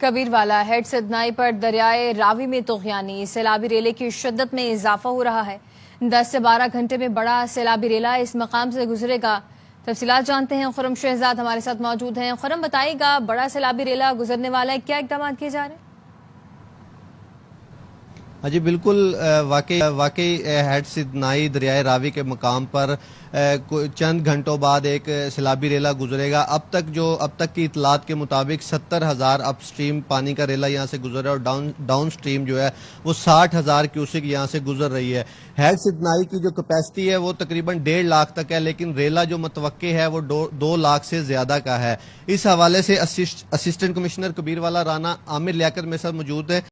Kabirwala head सिदनाई पर दरियाए रावी में तूफ़ानी सैलाबी रेले की शिद्दत में इजाफा हो रहा है। 10 से 12 घंटे में बड़ा सैलाबी रेला इस मकाम से गुजरेगा। तफसीलात जानते हैं, खुरम शहजाद हमारे साथ मौजूद हैं। खुरम, बताइएगा, बड़ा सैलाबी रेला गुजरने वाला है, क्या इकदाम किए जा रहे हैं? हाँ जी, बिल्कुल वाकई हेड सिदनाई दरियाए रावी के मकाम पर चंद घंटों बाद एक सैलाबी रेला गुजरेगा। अब तक की इतलात के मुताबिक 70,000 अप स्ट्रीम पानी का रेला यहाँ से गुजर रहा है और डाउन स्ट्रीम जो है वो 60,000 क्यूसिक यहाँ से गुजर रही है। हेड सिदनाई की जो कैपेसिटी है वो तकरीबन 1.5 लाख तक है, लेकिन रेला जो मतवक्के है वो 2 लाख से ज्यादा का है। इस हवाले से असिस्टेंट कमिश्नर कबीरवाला राना आमिर लियाकत मेरे साथ मौजूद है।